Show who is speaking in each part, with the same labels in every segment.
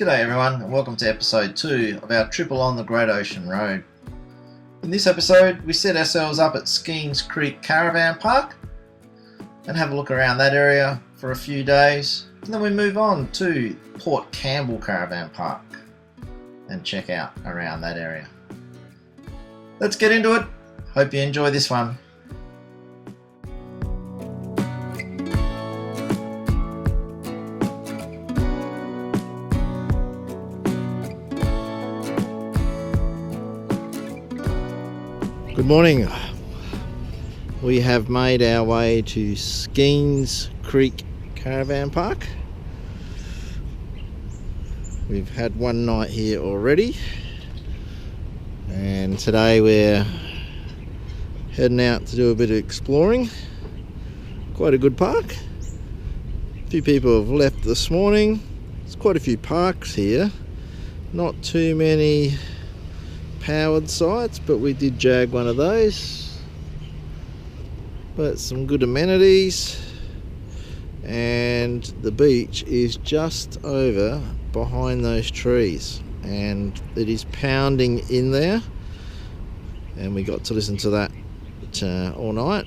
Speaker 1: G'day everyone, and welcome to episode 2 of our trip along the Great Ocean Road. In this episode, we set ourselves up at Skenes Creek Caravan Park and have a look around that area for a few days, and then we move on to Port Campbell Caravan Park and check out around that area. Let's get into it. Hope you enjoy this one. Good morning. We have made our way to Skenes Creek Caravan Park. We've had one night here already, and today we're heading out to do a bit of exploring. Quite a good park. A few people have left this morning. There's quite a few parks here. Not too many powered sites, but we did jag one of those. But some good amenities, and the beach is just over behind those trees, and it is pounding in there, and we got to listen to that all night.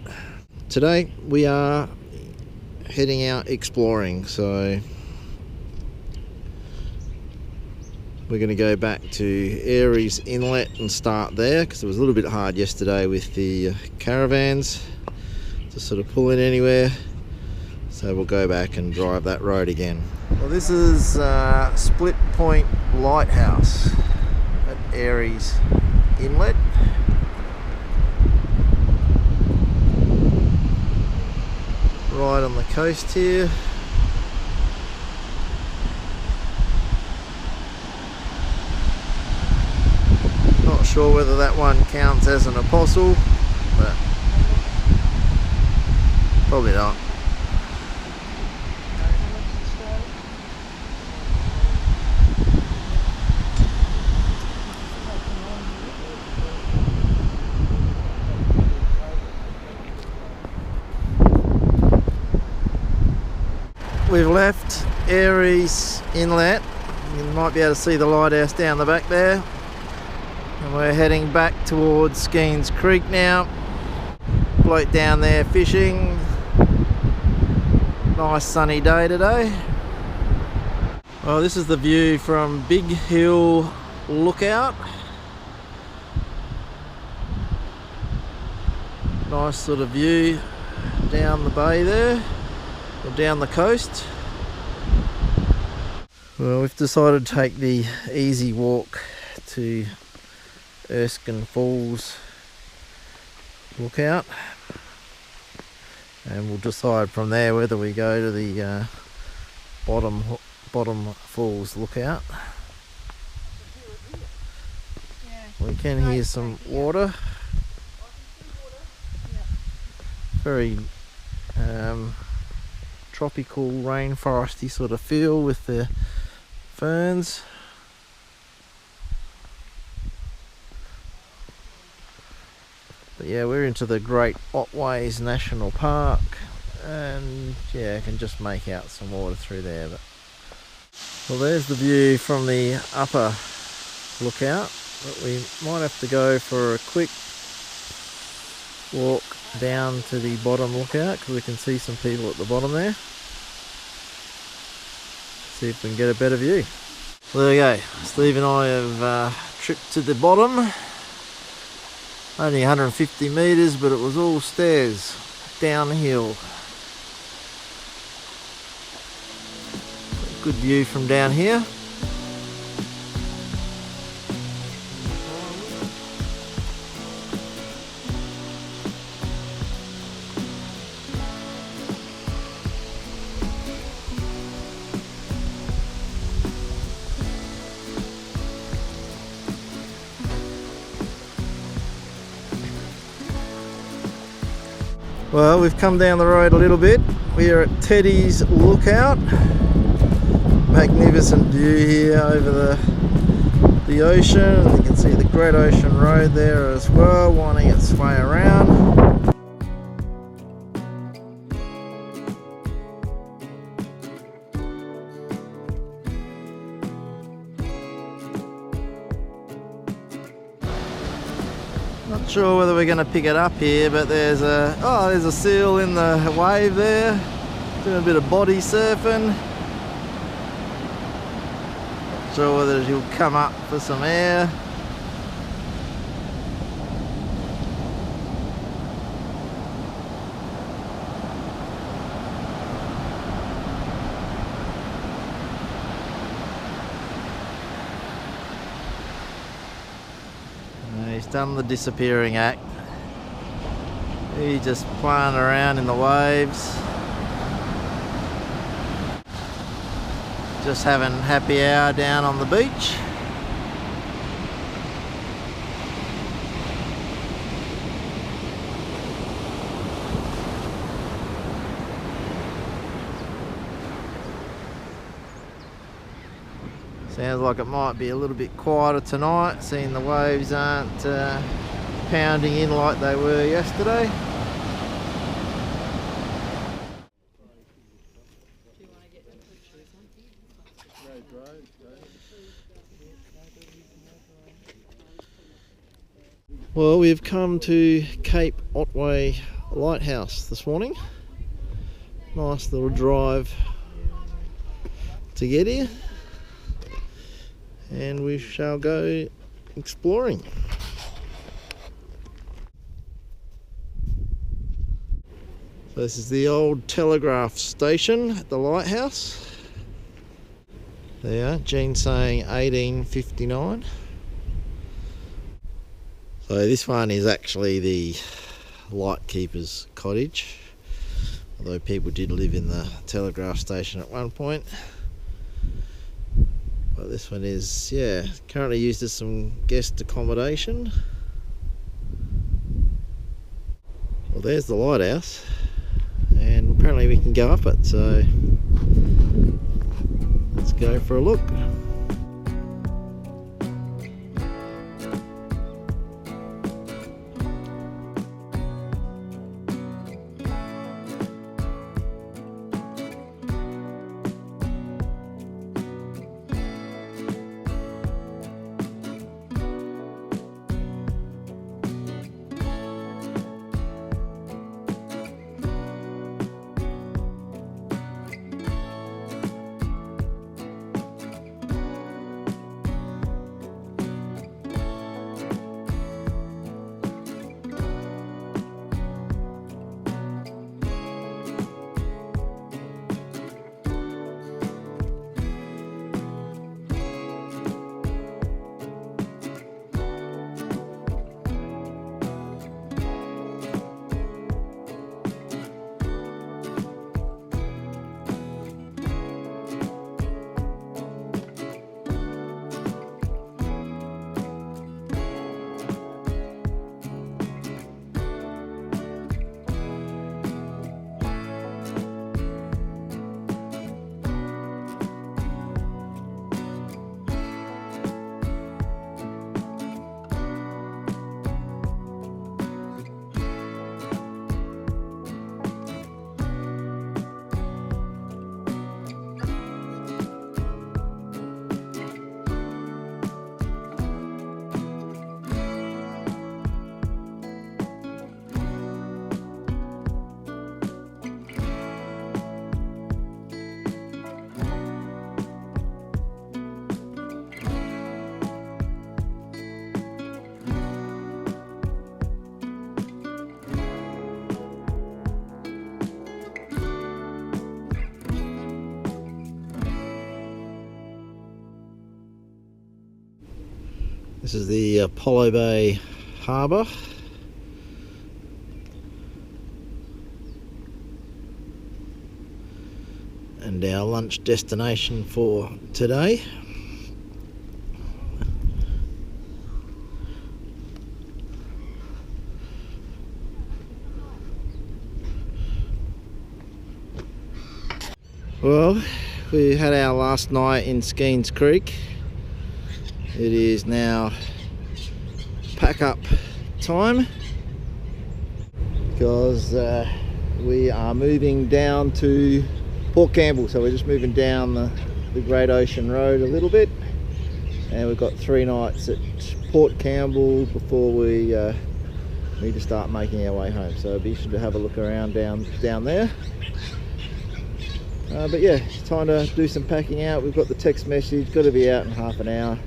Speaker 1: Today we are heading out exploring, so we're going to go back to Aries Inlet and start there, because it was a little bit hard yesterday with the caravans to sort of pull in anywhere. So we'll go back and drive that road again. Well, this is Split Point Lighthouse at Aries Inlet. Right on the coast here. Not sure whether that one counts as an apostle, but probably not. We've left Aries Inlet. You might be able to see the lighthouse down the back there. And we're heading back towards Skenes Creek now. Bloke down there fishing. Nice sunny day today. Well, this is the view from Big Hill Lookout. Nice sort of view down the bay there, or down the coast. Well, we've decided to take the easy walk to Erskine Falls Lookout, and we'll decide from there whether we go to the bottom falls lookout. We can hear some water. Very tropical rainforesty sort of feel with the ferns. But yeah, we're into the Great Otways National Park, and yeah, I can just make out some water through there. But well, there's the view from the upper lookout, but we might have to go for a quick walk down to the bottom lookout, because we can see some people at the bottom there. See if we can get a better view. Well, there we go. Steve and I have tripped to the bottom. Only 150 metres, but it was all stairs downhill. Good view from down here. Well, we've come down the road a little bit. We are at Teddy's Lookout. Magnificent view here over the ocean. You can see the Great Ocean Road there as well, winding its way around. Not sure whether we're going to pick it up here, but there's a seal in the wave there, doing a bit of body surfing. Not sure whether he'll come up for some air. He's done the disappearing act. He's just playing around in the waves. Just having happy hour down on the beach. Sounds like it might be a little bit quieter tonight, seeing the waves aren't pounding in like they were yesterday. Well, we've come to Cape Otway Lighthouse this morning. Nice little drive to get here. And we shall go exploring. So this is the old telegraph station at the lighthouse. There, Jean's saying 1859. So this one is actually the lightkeeper's cottage, although people did live in the telegraph station at one point. But this one is, yeah, currently used as some guest accommodation. Well, there's the lighthouse, and apparently we can go up it, so let's go for a look. This is the Apollo Bay Harbour. And our lunch destination for today. Well, we had our last night in Skenes Creek. It is now pack up time because we are moving down to Port Campbell, so we're just moving down the Great Ocean Road a little bit, and we've got 3 nights at Port Campbell before we we need to start making our way home. So it'll be interesting to have a look around down there. But yeah, it's time to do some packing out. We've got the text message, got to be out in half an hour.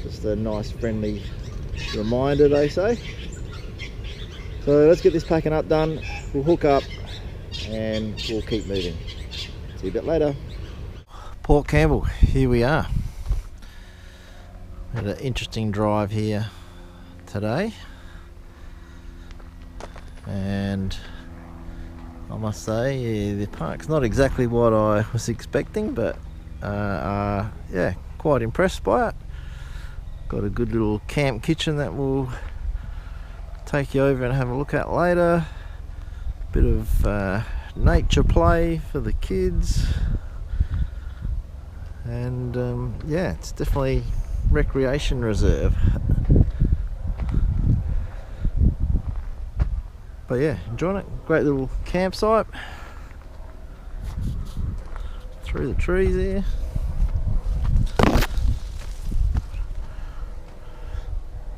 Speaker 1: Just a nice friendly reminder, they say. So let's get this packing up done. We'll hook up and we'll keep moving. See you a bit later. Port Campbell, here we are. We had an interesting drive here today, and I must say the park's not exactly what I was expecting, but yeah, quite impressed by it. Got a good little camp kitchen that we'll take you over and have a look at later. Bit of nature play for the kids, and yeah, it's definitely recreation reserve. But yeah, enjoying it. Great little campsite through the trees here.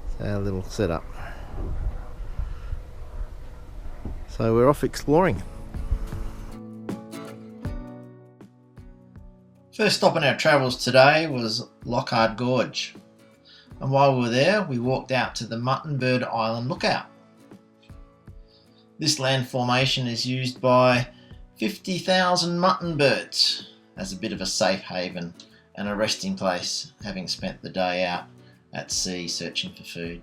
Speaker 1: It's our little setup. So we're off exploring. First stop in our travels today was Lockhart Gorge, and while we were there we walked out to the Muttonbird Island Lookout. This land formation is used by 50,000 mutton birds as a bit of a safe haven and a resting place, having spent the day out at sea searching for food.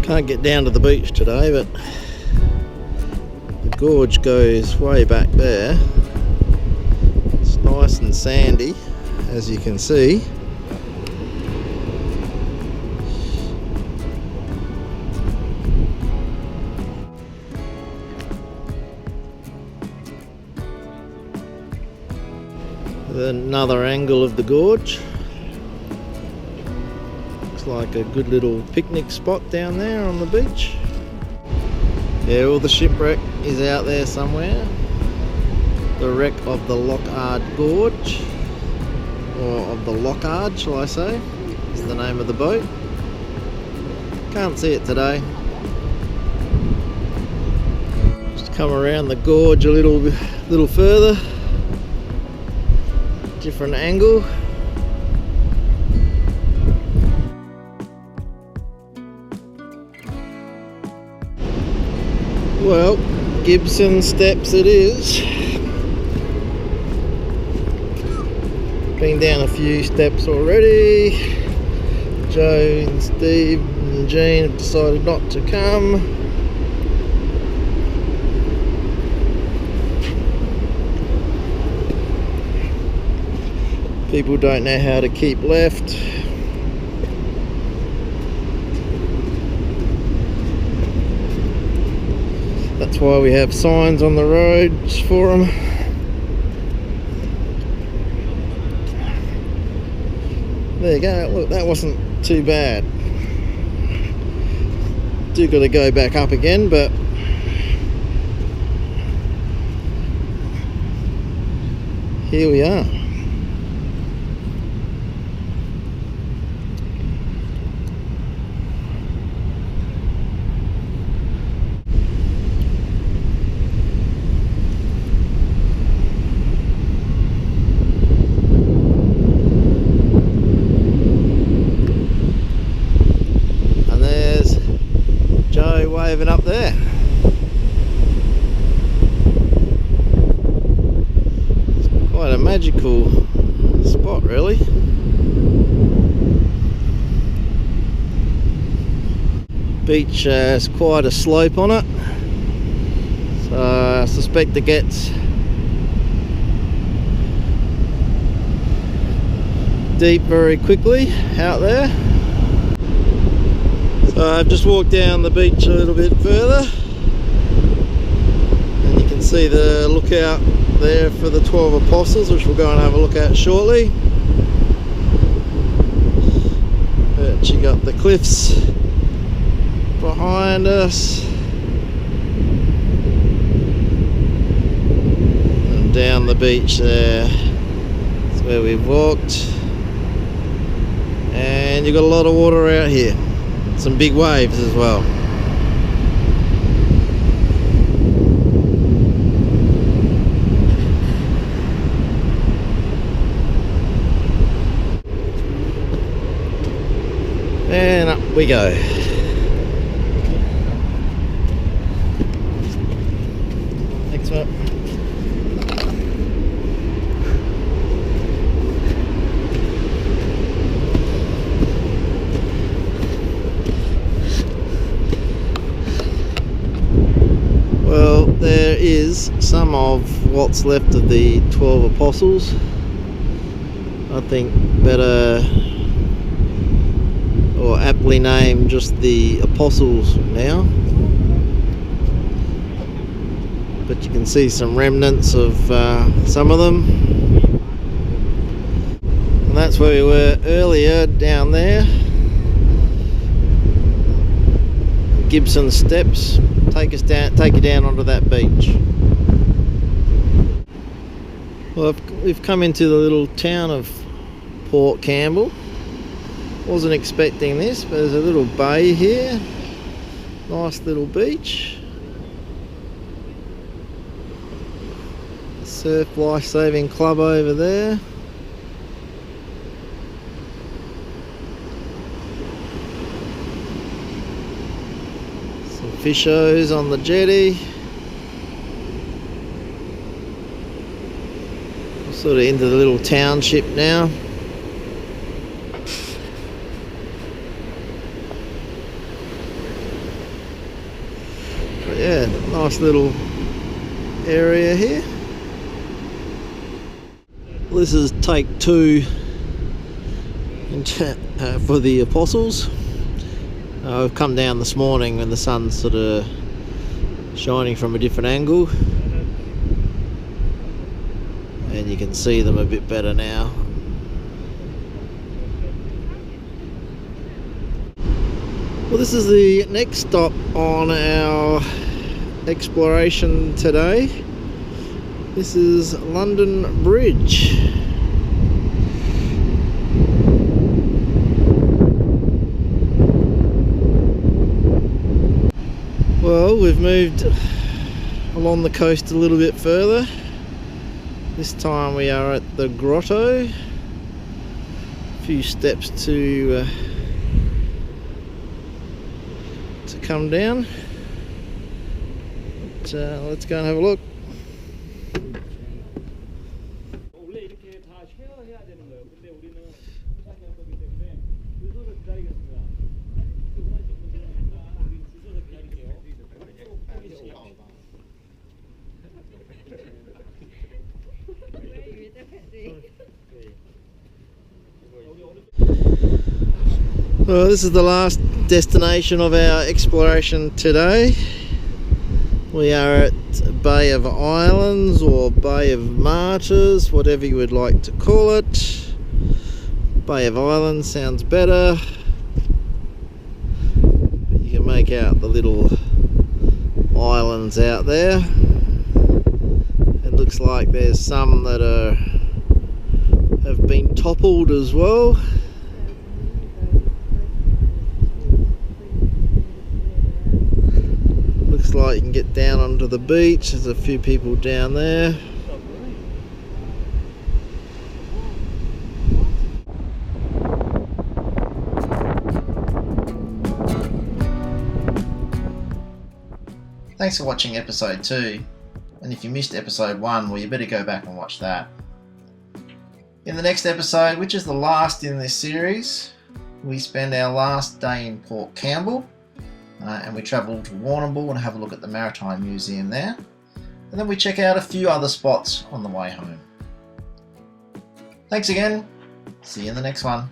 Speaker 1: Can't get down to the beach today, but the gorge goes way back there. It's nice and sandy, as you can see. Another angle of the gorge. Like a good little picnic spot down there on the beach. Yeah, all the shipwreck is out there somewhere. The wreck of the Lockhart Gorge, or of the Lockhart, shall I say, is the name of the boat. Can't see it today. Just come around the gorge a little further. Different angle. Well, Gibson Steps it is. Been down a few steps already. Joe and Steve and Jean have decided not to come. People don't know how to keep left. That's why we have signs on the roads for them. There you go, look, that wasn't too bad. Do got to go back up again, but here we are. Waving up there. It's quite a magical spot, really. Beach has quite a slope on it, so I suspect it gets deep very quickly out there. So I've just walked down the beach a little bit further, and you can see the lookout there for the 12 Apostles, which we'll go and have a look at shortly. But you got the cliffs behind us. And down the beach there. That's where we've walked. And you've got a lot of water out here. Some big waves as well. And up we go. Next one. Well, there is some of what's left of the 12 Apostles. I think better, or aptly named, just the Apostles now. But you can see some remnants of some of them. And that's where we were earlier, down there. Gibson Steps take you down onto that beach. Well, we've come into the little town of Port Campbell. Wasn't expecting this, but there's a little bay here. Nice little beach. Surf Life-Saving Club over there. Some fishos on the jetty. We're sort of into the little township now. Yeah, nice little area here. This is take 2 for the Apostles. I've come down this morning when the sun's sort of shining from a different angle, and you can see them a bit better now. Well, this is the next stop on our exploration today. This is London Bridge. Well, we've moved along the coast a little bit further. This time we are at the grotto. A few steps to come down. But, let's go and have a look. Well, this is the last destination of our exploration today. We are at Bay of Islands, or Bay of Martyrs, whatever you would like to call it. Bay of Islands sounds better. You can make out the little islands out there. It looks like there's some that have been toppled as well. Looks like you can get down onto the beach. There's a few people down there.
Speaker 2: Thanks for watching episode 2, and if you missed episode 1, well, you better go back and watch that. In the next episode, which is the last in this series, we spend our last day in Port Campbell. And we travel to Warrnambool and have a look at the Maritime Museum there. And then we check out a few other spots on the way home. Thanks again. See you in the next one.